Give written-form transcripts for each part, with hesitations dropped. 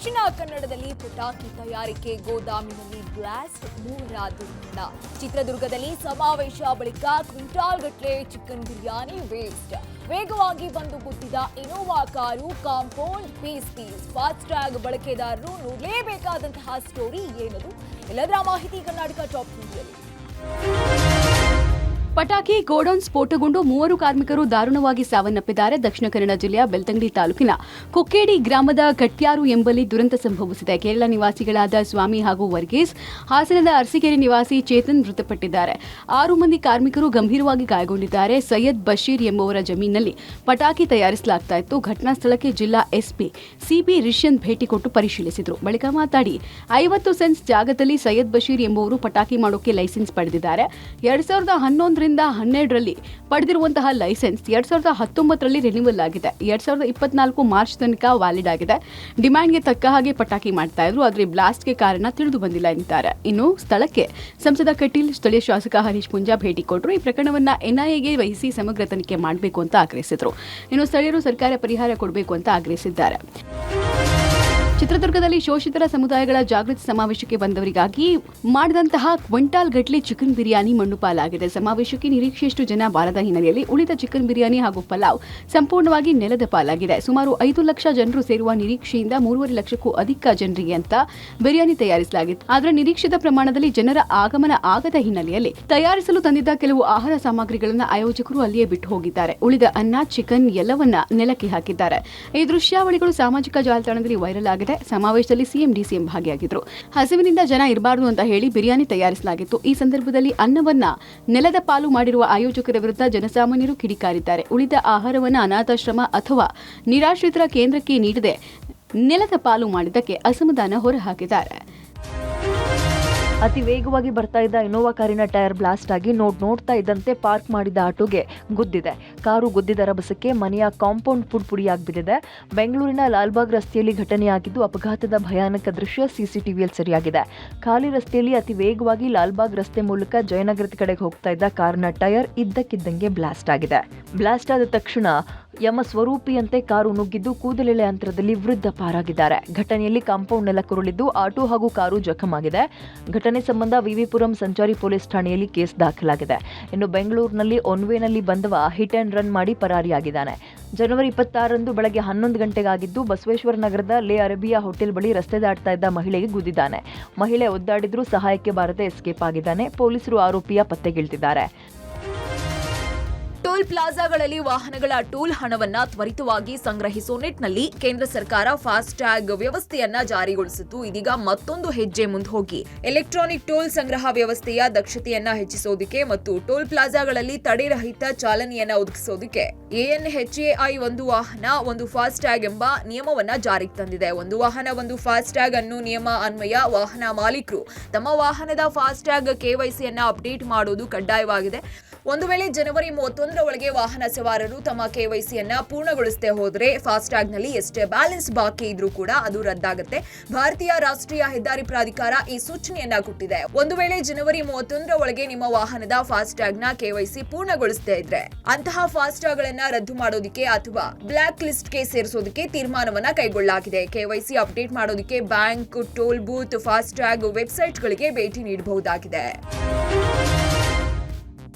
ದಕ್ಷಿಣ ಕನ್ನಡದಲ್ಲಿ ಪಟಾಕಿ ತಯಾರಿಕೆ ಗೋದಾಮಿನಲ್ಲಿ ಬ್ಲಾಸ್ಟ್, 3 ದುರ್ಮರಣ. ಚಿತ್ರದುರ್ಗದಲ್ಲಿ ಸಮಾವೇಶ ಬಳಿಕ ಕ್ವಿಂಟಾಲ್ ಗಟ್ಟಲೆ ಚಿಕನ್ ಬಿರಿಯಾನಿ ವೇಸ್ಟ್. ವೇಗವಾಗಿ ಬಂದು ಗುದ್ದಿದ Innova car, compound piece. FASTag ಬಳಕೆದಾರರು ನೋಡಲೇಬೇಕಾದಂತಹ ಸ್ಟೋರಿ ಏನದು? ಎಲ್ಲದರ ಮಾಹಿತಿ ಕರ್ನಾಟಕ ಟಾಪ್ ನ್ಯೂಸ್ನಲ್ಲಿ. ಪಟಾಕಿ ಗೋಡೌನ್ ಸ್ಫೋಟಗೊಂಡು 3 ಕಾರ್ಮಿಕರು ದಾರುಣವಾಗಿ ಸಾವನ್ನಪ್ಪಿದ್ದಾರೆ. ದಕ್ಷಿಣ ಕನ್ನಡ ಜಿಲ್ಲೆಯ ಬೆಳ್ತಂಗಡಿ ತಾಲೂಕಿನ ಕೊಕ್ಕೇಡಿ ಗ್ರಾಮದ ಕಟ್ಯಾರು ಎಂಬಲ್ಲಿ ದುರಂತ ಸಂಭವಿಸಿದೆ. ಕೇರಳ ನಿವಾಸಿಗಳಾದ ಸ್ವಾಮಿ ಹಾಗೂ ವರ್ಗೀಸ್, ಹಾಸನದ ಅರಸೀಕೆರೆ ನಿವಾಸಿ ಚೇತನ್ ಮೃತಪಟ್ಟಿದ್ದಾರೆ. 6 ಮಂದಿ ಕಾರ್ಮಿಕರು ಗಂಭೀರವಾಗಿ ಗಾಯಗೊಂಡಿದ್ದಾರೆ. ಸೈಯದ್ ಬಶೀರ್ ಎಂಬುವರ ಜಮೀನಿನಲ್ಲಿ ಪಟಾಕಿ ತಯಾರಿಸಲಾಗ್ತಾ ಇತ್ತು. ಘಟನಾ ಸ್ಥಳಕ್ಕೆ ಜಿಲ್ಲಾ ಎಸ್ಪಿ ಸಿಬಿ ರಿಷ್ಯಂತ್ ಭೇಟಿ ಕೊಟ್ಟು ಪರಿಶೀಲಿಸಿದರು. ಬಳಿಕ ಮಾತಾಡಿ 50 ಸೆನ್ಸ್ ಜಾಗದಲ್ಲಿ ಸೈಯದ್ ಬಶೀರ್ ಎಂಬುವರು ಪಟಾಕಿ ಮಾಡೋಕೆ ಲೈಸೆನ್ಸ್ ಪಡೆದಿದ್ದಾರೆ. 2011 ರಿಂದ 12ರಲ್ಲಿ ಪಡೆದಿರುವಂತಹ ಲೈಸೆನ್ಸ್ 2019ರಲ್ಲಿ ರಿನ್ಯೂವಲ್ ಆಗಿದೆ. 2024 ಮಾರ್ಚ್ ತನಕ ವ್ಯಾಲಿಡ್ ಆಗಿದೆ. ಡಿಮ್ಯಾಂಡ್ಗೆ ತಕ್ಕ ಹಾಗೆ ಪಟಾಕಿ ಮಾಡ್ತಾ ಇದ್ರು, ಆದರೆ ಬ್ಲಾಸ್ಟ್ಗೆ ಕಾರಣ ತಿಳಿದು ಬಂದಿಲ್ಲ ಎನ್ನುತ್ತಾರೆ. ಇನ್ನು ಸ್ಥಳಕ್ಕೆ ಸಂಸದ ಕಟೀಲ್, ಸ್ಥಳೀಯ ಶಾಸಕ ಹರೀಶ್ ಪುಂಜಾ ಭೇಟಿ ಕೊಟ್ಟರು. ಈ ಪ್ರಕರಣವನ್ನ ಎನ್ಐಎಗೆ ವಹಿಸಿ ಸಮಗ್ರ ತನಿಖೆ ಮಾಡಬೇಕು ಅಂತ ಆಗ್ರಹಿಸಿದರು. ಇನ್ನು ಸ್ಥಳೀಯರು ಸರ್ಕಾರ ಪರಿಹಾರ ಕೊಡಬೇಕು ಅಂತ ಆಗ್ರಹಿಸಿದ್ದಾರೆ. ಚಿತ್ರದುರ್ಗದಲ್ಲಿ ಶೋಷಿತರ ಸಮುದಾಯಗಳ ಜಾಗೃತಿ ಸಮಾವೇಶಕ್ಕೆ ಬಂದವರಿಗಾಗಿ ಮಾಡಿದಂತಹ ಕ್ವಿಂಟಾಲ್ ಗಟ್ಟಲೆ ಚಿಕನ್ ಬಿರಿಯಾನಿ ಮಣ್ಣು ಪಾಲಾಗಿದೆ. ಸಮಾವೇಶಕ್ಕೆ ನಿರೀಕ್ಷೆಯಷ್ಟು ಜನ ಬಾರದ ಹಿನ್ನೆಲೆಯಲ್ಲಿ ಉಳಿದ ಚಿಕನ್ ಬಿರಿಯಾನಿ ಹಾಗೂ ಪಲಾವ್ ಸಂಪೂರ್ಣವಾಗಿ ನೆಲದ ಪಾಲಾಗಿದೆ. ಸುಮಾರು 5 ಲಕ್ಷ ಜನರು ಸೇರುವ ನಿರೀಕ್ಷೆಯಿಂದ 3.5 ಲಕ್ಷಕ್ಕೂ ಅಧಿಕ ಜನರಿಗೆ ಅಂತ ಬಿರಿಯಾನಿ ತಯಾರಿಸಲಾಗಿತ್ತು. ಆದರೆ ನಿರೀಕ್ಷಿತ ಪ್ರಮಾಣದಲ್ಲಿ ಜನರ ಆಗಮನ ಆಗದ ಹಿನ್ನೆಲೆಯಲ್ಲಿ ತಯಾರಿಸಲು ತಂದಿದ್ದ ಕೆಲವು ಆಹಾರ ಸಾಮಗ್ರಿಗಳನ್ನು ಆಯೋಜಕರು ಅಲ್ಲಿಯೇ ಬಿಟ್ಟು ಹೋಗಿದ್ದಾರೆ. ಉಳಿದ ಅನ್ನ, ಚಿಕನ್ ಎಲ್ಲವನ್ನ ನೆಲಕ್ಕೆ ಹಾಕಿದ್ದಾರೆ. ಈ ದೃಶ್ಯಾವಳಿಗಳು ಸಾಮಾಜಿಕ ಜಾಲತಾಣದಲ್ಲಿ ವೈರಲ್ ಆಗಿದೆ. ಸಮಾವೇಶದಲ್ಲಿ ಸಿಎಂ ಡಿಸಿಎಂ ಭಾಗಿಯಾಗಿದ್ರು. ಹಸಿವಿನಿಂದ ಜನ ಇರಬಾರದು ಅಂತ ಹೇಳಿ ಬಿರಿಯಾನಿ ತಯಾರಿಸಲಾಗಿತ್ತು. ಈ ಸಂದರ್ಭದಲ್ಲಿ ಅನ್ನವನ್ನ ನೆಲದ ಪಾಲು ಮಾಡಿರುವ ಆಯೋಜಕರ ವಿರುದ್ಧ ಜನಸಾಮಾನ್ಯರು ಕಿಡಿಕಾರಿದ್ದಾರೆ. ಉಳಿದ ಆಹಾರವನ್ನು ಅನಾಥಾಶ್ರಮ ಅಥವಾ ನಿರಾಶ್ರಿತರ ಕೇಂದ್ರಕ್ಕೆ ನೀಡದೆ ನೆಲದ ಪಾಲು ಮಾಡಿದ್ದಕ್ಕೆ ಅಸಮಾಧಾನ ಹೊರಹಾಕಿದ್ದಾರೆ. ಅತಿ ವೇಗವಾಗಿ ಬರ್ತಾ ಇದ್ದ ಇನೋವಾ ಕಾರಿನ ಟೈರ್ ಬ್ಲಾಸ್ಟ್ ಆಗಿ ನೋಡ್ತಾ ಇದ್ದಂತೆ ಪಾರ್ಕ್ ಮಾಡಿದ ಆಟೋಗೆ ಗುದ್ದಿದೆ. ಕಾರು ಗುದ್ದಿದ ರಭಸಕ್ಕೆ ಮನೆಯ ಕಾಂಪೌಂಡ್ ಪುಡಿಯಾಗಿ ಬಿದ್ದಿದೆ. ಬೆಂಗಳೂರಿನ ಲಾಲ್ಬಾಗ್ ರಸ್ತೆಯಲ್ಲಿ ಘಟನೆಯಾಗಿದ್ದು, ಅಪಘಾತದ ಭಯಾನಕ ದೃಶ್ಯ ಸಿಸಿಟಿವಿಯಲ್ಲಿ ಸೆರೆಯಾಗಿದೆ. ಖಾಲಿ ರಸ್ತೆಯಲ್ಲಿ ಅತಿ ವೇಗವಾಗಿ ಲಾಲ್ಬಾಗ್ ರಸ್ತೆ ಮೂಲಕ ಜಯನಗರದ ಕಡೆಗೆ ಹೋಗ್ತಾ ಇದ್ದ ಕಾರಿನ ಟೈರ್ ಇದ್ದಕ್ಕಿದ್ದಂಗೆ ಬ್ಲಾಸ್ಟ್ ಆಗಿದೆ. ಬ್ಲಾಸ್ಟ್ ಆದ ತಕ್ಷಣ ಯಮ ಸ್ವರೂಪಿಯಂತೆ ಕಾರು ನುಗ್ಗಿದ್ದು ಕೂದಲೆಳೆ ಅಂತರದಲ್ಲಿ ವೃದ್ಧ ಪಾರಾಗಿದ್ದಾರೆ. ಘಟನೆಯಲ್ಲಿ ಕಾಂಪೌಂಡ್ ನೆಲ ಕುರುಳಿದ್ದು ಆಟೋ ಹಾಗೂ ಕಾರು ಜಖಮಾಗಿದೆ. ಘಟನೆ ಸಂಬಂಧ ವಿವಿಪುರಂ ಸಂಚಾರಿ ಪೊಲೀಸ್ ಠಾಣೆಯಲ್ಲಿ ಕೇಸ್ ದಾಖಲಾಗಿದೆ. ಇನ್ನು ಬೆಂಗಳೂರಿನಲ್ಲಿ ಒನ್ವೇನಲ್ಲಿ ಬಂದವ ಹಿಟ್ ಅಂಡ್ ರನ್ ಮಾಡಿ ಪರಾರಿಯಾಗಿದ್ದಾನೆ. ಜನವರಿ 26ರಂದು ಬೆಳಗ್ಗೆ 11 ಗಂಟೆಗಾಗಿದ್ದು ಬಸವೇಶ್ವರ ನಗರದ ಲೇ ಅರೇಬಿಯಾ ಹೋಟೆಲ್ ಬಳಿ ರಸ್ತೆ ದಾಟ್ತಾ ಇದ್ದ ಮಹಿಳೆಗೆ ಗುದ್ದಿದ್ದಾನೆ. ಮಹಿಳೆ ಒದ್ದಾಡಿದ್ರೂ ಸಹಾಯಕ್ಕೆ ಬಾರದೆ ಎಸ್ಕೇಪ್ ಆಗಿದ್ದಾನೆ. ಪೊಲೀಸರು ಆರೋಪಿಯ ಪತ್ತೆಗಿಳಿದಿದ್ದಾರೆ. ಟೋಲ್ ಪ್ಲಾಜಾಗಳಲ್ಲಿ ವಾಹನಗಳ ಟೋಲ್ ಹಣವನ್ನ ತ್ವರಿತವಾಗಿ ಸಂಗ್ರಹಿಸುವ ನಿಟ್ಟಿನಲ್ಲಿ ಕೇಂದ್ರ ಸರ್ಕಾರ ಫಾಸ್ಟ್ ಟ್ಯಾಗ್ ವ್ಯವಸ್ಥೆಯನ್ನ ಜಾರಿಗೊಳಿಸಿದ್ದು, ಇದೀಗ ಮತ್ತೊಂದು ಹೆಜ್ಜೆ ಮುಂದೆ ಹೋಗಿ ಎಲೆಕ್ಟ್ರಾನಿಕ್ ಟೋಲ್ ಸಂಗ್ರಹ ವ್ಯವಸ್ಥೆಯ ದಕ್ಷತೆಯನ್ನ ಹೆಚ್ಚಿಸೋದಕ್ಕೆ ಮತ್ತು ಟೋಲ್ ಪ್ಲಾಜಾಗಳಲ್ಲಿ ತಡೆರಹಿತ ಚಾಲನೆಯನ್ನ ಒದಗಿಸೋದಕ್ಕೆ ANHAI ಒಂದು ವಾಹನ ಒಂದು ಫಾಸ್ಟ್ ಟ್ಯಾಗ್ ಎಂಬ ನಿಯಮವನ್ನ ಜಾರಿಗೆ ತಂದಿದೆ. ಒಂದು ವಾಹನ ಒಂದು ಫಾಸ್ಟ್ ಟ್ಯಾಗ್ ಅನ್ನು ನಿಯಮ ಅನ್ವಯ ವಾಹನ ಮಾಲೀಕರು ತಮ್ಮ ವಾಹನದ ಫಾಸ್ಟ್ ಟ್ಯಾಗ್ KYCಯನ್ನ ಅಪ್ಡೇಟ್ ಮಾಡೋದು ಕಡ್ಡಾಯವಾಗಿದೆ. ಒಂದು ವೇಳೆ ಜನವರಿ 31ರ ಒಳಗೆ ವಾಹನ ಸವಾರರು ತಮ್ಮ KYCಯನ್ನ ಪೂರ್ಣಗೊಳಿಸದೆ ಹೋದರೆ ಫಾಸ್ಟ್ ಟ್ಯಾಗ್ನಲ್ಲಿ ಎಷ್ಟೇ ಬ್ಯಾಲೆನ್ಸ್ ಬಾಕಿ ಇದ್ರೂ ಕೂಡ ಅದು ರದ್ದಾಗುತ್ತೆ. ಭಾರತೀಯ ರಾಷ್ಟ್ರೀಯ ಹೆದ್ದಾರಿ ಪ್ರಾಧಿಕಾರ ಈ ಸೂಚನೆಯನ್ನ ಕೊಟ್ಟಿದೆ. ಒಂದು ವೇಳೆ ಜನವರಿ 31ರ ಒಳಗೆ ನಿಮ್ಮ ವಾಹನದ ಫಾಸ್ಟ್ ಟ್ಯಾಗ್ನ KYC ಪೂರ್ಣಗೊಳಿಸದೇ ಇದ್ರೆ ಅಂತಹ ಫಾಸ್ಟ್ ಟ್ಯಾಗ್ಗಳನ್ನ ರದ್ದು ಮಾಡೋದಕ್ಕೆ ಅಥವಾ ಬ್ಲಾಕ್ ಲಿಸ್ಟ್ಗೆ ಸೇರಿಸೋದಕ್ಕೆ ತೀರ್ಮಾನವನ್ನ ಕೈಗೊಳ್ಳಲಾಗಿದೆ. KYC ಅಪ್ಡೇಟ್ ಮಾಡೋದಕ್ಕೆ bank, toll booth, FASTag ವೆಬ್ಸೈಟ್ಗಳಿಗೆ ಭೇಟಿ ನೀಡಬಹುದಾಗಿದೆ.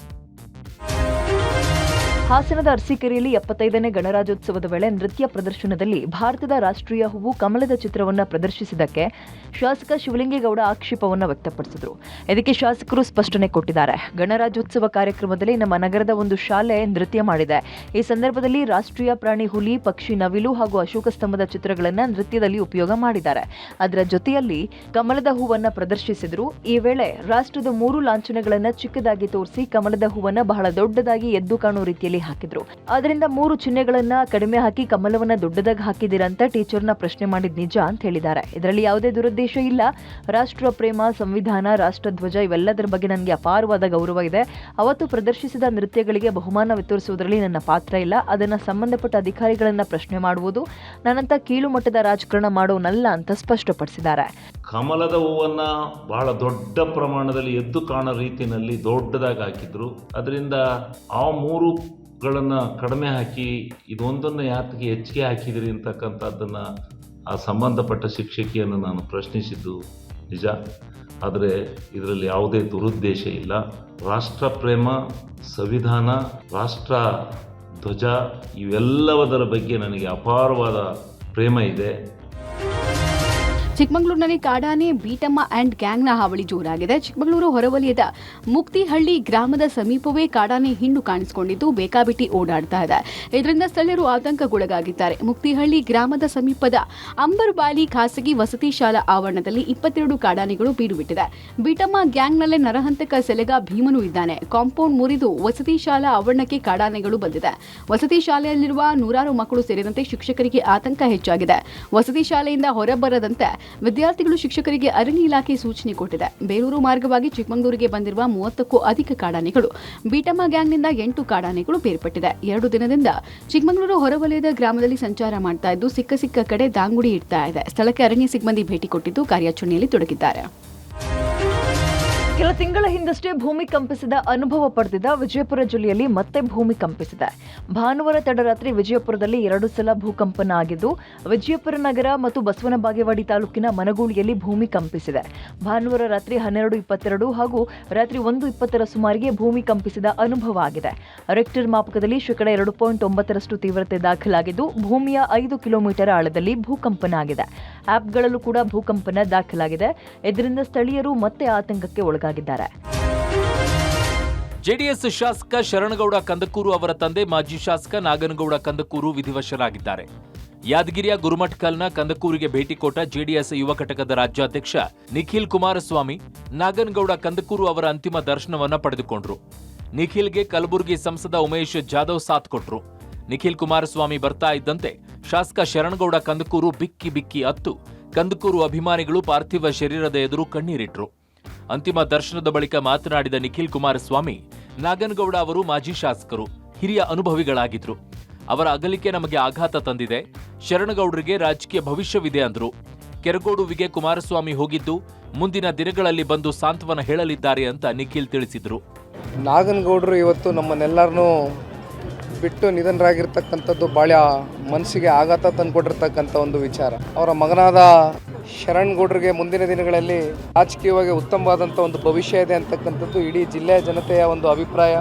ಹಾಸನದ ಅರಸೀಕೆರೆಯಲ್ಲಿ 75ನೇ ಗಣರಾಜ್ಯೋತ್ಸವದ ವೇಳೆ ನೃತ್ಯ ಪ್ರದರ್ಶನದಲ್ಲಿ ಭಾರತದ ರಾಷ್ಟ್ರೀಯ ಹೂವು ಕಮಲದ ಚಿತ್ರವನ್ನು ಪ್ರದರ್ಶಿಸಿದ್ದಕ್ಕೆ ಶಾಸಕ ಶಿವಲಿಂಗೇಗೌಡ ಆಕ್ಷೇಪವನ್ನು ವ್ಯಕ್ತಪಡಿಸಿದರು. ಇದಕ್ಕೆ ಶಾಸಕರು ಸ್ಪಷ್ಟನೆ ಕೊಟ್ಟಿದ್ದಾರೆ. ಗಣರಾಜ್ಯೋತ್ಸವ ಕಾರ್ಯಕ್ರಮದಲ್ಲಿ ನಮ್ಮ ನಗರದ ಒಂದು ಶಾಲೆ ನೃತ್ಯ ಮಾಡಿದೆ. ಈ ಸಂದರ್ಭದಲ್ಲಿ ರಾಷ್ಟ್ರೀಯ ಪ್ರಾಣಿ ಹುಲಿ, ಪಕ್ಷಿ ನವಿಲು ಹಾಗೂ ಅಶೋಕ ಸ್ತಂಭದ ಚಿತ್ರಗಳನ್ನು ನೃತ್ಯದಲ್ಲಿ ಉಪಯೋಗ ಮಾಡಿದ್ದಾರೆ. ಅದರ ಜೊತೆಯಲ್ಲಿ ಕಮಲದ ಹೂವನ್ನು ಪ್ರದರ್ಶಿಸಿದರು. ಈ ವೇಳೆ ರಾಷ್ಟ್ರದ 3 ಲಾಂಛನಗಳನ್ನು ಚಿಕ್ಕದಾಗಿ ತೋರಿಸಿ ಕಮಲದ ಹೂವನ್ನು ಬಹಳ ದೊಡ್ಡದಾಗಿ ಎದ್ದು ಕಾಣುವ ರೀತಿಯಲ್ಲಿ ಹಾಕಿದ್ರು. ಅದರಿಂದ 3 ಚಿಹ್ನೆಗಳನ್ನ ಕಡಿಮೆ ಹಾಕಿ ಕಮಲವನ್ನ ದೊಡ್ಡದಾಗಿ ಹಾಕಿದಿರಂತ ಟೀಚರ್ನ ಪ್ರಶ್ನೆ ಮಾಡಿದ್ ನಿಜ ಅಂತ ಹೇಳಿದ್ದಾರೆ. ಇದರಲ್ಲಿ ಯಾವುದೇ ದುರುದ್ದೇಶ ಇಲ್ಲ. ರಾಷ್ಟ್ರ ಪ್ರೇಮ, ಸಂವಿಧಾನ, ರಾಷ್ಟ್ರಧ್ವಜ ಇವೆಲ್ಲದರ ಬಗ್ಗೆ ನನಗೆ ಅಪಾರವಾದ ಗೌರವ ಇದೆ. ಅವತ್ತು ಪ್ರದರ್ಶಿಸಿದ ನೃತ್ಯಗಳಿಗೆ ಬಹುಮಾನ ವಿತರಿಸುವುದರಲ್ಲಿ ನನ್ನ ಪಾತ್ರ ಇಲ್ಲ. ಅದನ್ನ ಸಂಬಂಧಪಟ್ಟ ಅಧಿಕಾರಿಗಳನ್ನ ಪ್ರಶ್ನೆ ಮಾಡುವುದು ನನ್ನಂತ ಕೀಳು ಮಟ್ಟದ ರಾಜಕಾರಣ ಮಾಡೋನಲ್ಲ ಅಂತ ಸ್ಪಷ್ಟಪಡಿಸಿದ್ದಾರೆ. ಕಮಲದ ಹೂವನ್ನ ಬಹಳ ದೊಡ್ಡ ಪ್ರಮಾಣದಲ್ಲಿ ಎದ್ದು ಕಾಣೋ ರೀತಿಯಲ್ಲಿ ದೊಡ್ಡದಾಗಿ ಹಾಕಿದ್ರು. ಅದರಿಂದ ಆ 3 ಗಳನ್ನು ಕಡಿಮೆ ಹಾಕಿ ಇದೊಂದನ್ನು ಯಾತಕ್ಕೆ ಹೆಚ್ಚಿಗೆ ಹಾಕಿದಿರಿ ಅಂತಕ್ಕಂಥದ್ದನ್ನು ಆ ಸಂಬಂಧಪಟ್ಟ ಶಿಕ್ಷಕಿಯನ್ನು ನಾನು ಪ್ರಶ್ನಿಸಿದ್ದು ನಿಜ. ಆದರೆ ಇದರಲ್ಲಿ ಯಾವುದೇ ದುರುದ್ದೇಶ ಇಲ್ಲ. ರಾಷ್ಟ್ರ ಪ್ರೇಮ, ಸಂವಿಧಾನ, ರಾಷ್ಟ್ರ ಧ್ವಜ ಇವೆಲ್ಲದರ ಬಗ್ಗೆ ನನಗೆ ಅಪಾರವಾದ ಪ್ರೇಮ ಇದೆ. ಚಿಕ್ಕಮಗಳೂರಿನಲ್ಲಿ ಕಾಡಾನೆ ಬೀಟಮ್ಮ ಆ್ಯಂಡ್ ಗ್ಯಾಂಗ್ನ ಹಾವಳಿ ಜೋರಾಗಿದೆ. ಚಿಕ್ಕಮಗಳೂರು ಹೊರವಲಯದ ಮುಕ್ತಿಹಳ್ಳಿ ಗ್ರಾಮದ ಸಮೀಪವೇ ಕಾಡಾನೆ ಹಿಂಡು ಕಾಣಿಸಿಕೊಂಡಿದ್ದು ಬೇಕಾಬಿಟ್ಟಿ ಓಡಾಡ್ತಾ ಇದೆ. ಇದರಿಂದ ಸ್ಥಳೀಯರು ಆತಂಕಗೊಳಗಾಗಿದ್ದಾರೆ. ಮುಕ್ತಿಹಳ್ಳಿ ಗ್ರಾಮದ ಸಮೀಪದ ಅಂಬರ್ಬಾಲಿ ಖಾಸಗಿ ವಸತಿ ಶಾಲಾ ಆವರಣದಲ್ಲಿ 22 ಕಾಡಾನೆಗಳು ಬೀಡು ಬಿಟ್ಟಿದೆ. ಬೀಟಮ್ಮ ಗ್ಯಾಂಗ್ನಲ್ಲೇ ನರಹಂತಕ ಸೆಲೆಗ ಭೀಮನು ಇದ್ದಾನೆ. ಕಾಂಪೌಂಡ್ ಮುರಿದು ವಸತಿ ಶಾಲಾ ಆವರಣಕ್ಕೆ ಕಾಡಾನೆಗಳು ಬಂದಿದೆ. ವಸತಿ ಶಾಲೆಯಲ್ಲಿರುವ ನೂರಾರು ಮಕ್ಕಳು ಸೇರಿದಂತೆ ಶಿಕ್ಷಕರಿಗೆ ಆತಂಕ ಹೆಚ್ಚಾಗಿದೆ. ವಸತಿ ಶಾಲೆಯಿಂದ ಹೊರಬರದಂತೆ ವಿದ್ಯಾರ್ಥಿಗಳು ಶಿಕ್ಷಕರಿಗೆ ಅರಣ್ಯ ಇಲಾಖೆ ಸೂಚನೆ ಕೊಟ್ಟಿದೆ. ಬೇಲೂರು ಮಾರ್ಗವಾಗಿ ಚಿಕ್ಕಮಗಳೂರಿಗೆ ಬಂದಿರುವ 30ಕ್ಕೂ ಅಧಿಕ ಕಾಡಾನೆಗಳು. ಬೀಟಮ್ಮ ಗ್ಯಾಂಗ್ನಿಂದ 8 ಕಾಡಾನೆಗಳು ಬೇರ್ಪಟ್ಟಿದೆ. 2 ದಿನದಿಂದ ಚಿಕ್ಕಮಗಳೂರು ಹೊರವಲಯದ ಗ್ರಾಮದಲ್ಲಿ ಸಂಚಾರ ಮಾಡ್ತಾ ಇದ್ದು ಸಿಕ್ಕ ಕಡೆ ದಾಂಗುಡಿ ಇಡ್ತಾ ಇದೆ. ಸ್ಥಳಕ್ಕೆ ಅರಣ್ಯ ಸಿಬ್ಬಂದಿ ಭೇಟಿ ಕೊಟ್ಟಿದ್ದು ಕಾರ್ಯಾಚರಣೆಯಲ್ಲಿ ತೊಡಗಿದ್ದಾರೆ. ಕೆಲ ತಿಂಗಳ ಹಿಂದಷ್ಟೇ ಭೂಮಿ ಕಂಪಿಸಿದ ಅನುಭವ ಪಡೆದಿದ್ದ ವಿಜಯಪುರ ಜಿಲ್ಲೆಯಲ್ಲಿ ಮತ್ತೆ ಭೂಮಿ ಕಂಪಿಸಿದೆ. ಭಾನುವಾರ ತಡರಾತ್ರಿ ವಿಜಯಪುರದಲ್ಲಿ 2 ಸಲ ಭೂಕಂಪನ ಆಗಿದ್ದು, ವಿಜಯಪುರ ನಗರ ಮತ್ತು ಬಸವನ ಬಾಗೇವಾಡಿ ತಾಲೂಕಿನ ಮನಗೂಳಿಯಲ್ಲಿ ಭೂಮಿ ಕಂಪಿಸಿದೆ. ಭಾನುವಾರ ರಾತ್ರಿ 12:22 ಹಾಗೂ ರಾತ್ರಿ 1:20 ಸುಮಾರಿಗೆ ಭೂಮಿ ಕಂಪಿಸಿದ ಅನುಭವ ಆಗಿದೆ. ರಿಕ್ಟರ್ ಮಾಪಕದಲ್ಲಿ 2.9% ತೀವ್ರತೆ ದಾಖಲಾಗಿದ್ದು, ಭೂಮಿಯ 5 ಕಿಲೋಮೀಟರ್ ಆಳದಲ್ಲಿ ಭೂಕಂಪನ ಆಗಿದೆ. ಆಪ್ಗಳಲ್ಲೂ ಕೂಡ ಭೂಕಂಪನ ದಾಖಲಾಗಿದೆ. ಇದರಿಂದ ಸ್ಥಳೀಯರು ಮತ್ತೆ ಆತಂಕಕ್ಕೆ ಒಳಗಾಗಿದ್ದಾರೆ. ಜೆಡಿಎಸ್ ಶಾಸಕ ಶರಣಗೌಡ ಕಂದಕೂರು ಅವರ ತಂದೆ ಮಾಜಿ ಶಾಸಕ ನಾಗನಗೌಡ ಕಂದಕೂರು ವಿಧಿವಶರಾಗಿದ್ದಾರೆ. ಯಾದಗಿರಿಯ ಗುರುಮಠಕಲ್ನ ಕಂದಕೂರಿಗೆ ಭೇಟಿ ಕೊಟ್ಟ ಜೆಡಿಎಸ್ ಯುವ ಘಟಕದ ರಾಜ್ಯಾಧ್ಯಕ್ಷ ನಿಖಿಲ್ ಕುಮಾರಸ್ವಾಮಿ ನಾಗನಗೌಡ ಕಂದಕೂರು ಅವರ ಅಂತಿಮ ದರ್ಶನವನ್ನ ಪಡೆದುಕೊಂಡ್ರು. ನಿಖಿಲ್ಗೆ ಕಲಬುರಗಿ ಸಂಸದ ಉಮೇಶ್ ಜಾಧವ್ ಸಾಥ್ ಕೊಟ್ರು. ನಿಖಿಲ್ ಕುಮಾರಸ್ವಾಮಿ ಬರ್ತಾ ಇದ್ದಂತೆ ಶಾಸಕ ಶರಣಗೌಡ ಕಂದಕೂರು ಬಿಕ್ಕಿ ಅತ್ತು ಕಂದಕೂರು ಅಭಿಮಾನಿಗಳು ಪಾರ್ಥಿವ ಶರೀರದ ಎದುರು ಕಣ್ಣೀರಿಟ್ರು. ಅಂತಿಮ ದರ್ಶನದ ಬಳಿಕ ಮಾತನಾಡಿದ ನಿಖಿಲ್ ಕುಮಾರಸ್ವಾಮಿ, ನಾಗನಗೌಡ ಅವರು ಮಾಜಿ ಶಾಸಕರು, ಹಿರಿಯ ಅನುಭವಿಗಳಾಗಿದ್ರು. ಅವರ ಅಗಲಿಕೆ ನಮಗೆ ಆಘಾತ ತಂದಿದೆ. ಶರಣಗೌಡರಿಗೆ ರಾಜಕೀಯ ಭವಿಷ್ಯವಿದೆ ಅಂದ್ರು. ಕೆರಗೋಡುವಿಗೆ ಕುಮಾರಸ್ವಾಮಿ ಹೋಗಿದ್ದು ಮುಂದಿನ ದಿನಗಳಲ್ಲಿ ಬಂದು ಸಾಂತ್ವನ ಹೇಳಲಿದ್ದಾರೆ ಅಂತ ನಿಖಿಲ್ ತಿಳಿಸಿದ್ರು. ನಾಗನಗೌಡರು ಇವತ್ತು ನಮ್ಮನ್ನೆಲ್ಲರನ್ನೂ ಬಿಟ್ಟು ನಿಧನರಾಗಿರ್ತಕ್ಕಂಥದ್ದು ಭಾಳ ಮನಸ್ಸಿಗೆ ಆಘಾತ ತಂದುಕೊಟ್ಟಿರ್ತಕ್ಕಂಥ ಒಂದು ವಿಚಾರ. ಅವರ ಮಗನಾದ ಶರಣಗೌಡರಿಗೆ ಮುಂದಿನ ದಿನಗಳಲ್ಲಿ ರಾಜಕೀಯವಾಗಿ ಉತ್ತಮವಾದಂಥ ಒಂದು ಭವಿಷ್ಯ ಇದೆ ಅಂತಕ್ಕಂಥದ್ದು ಇಡೀ ಜಿಲ್ಲೆಯ ಜನತೆಯ ಒಂದು ಅಭಿಪ್ರಾಯ.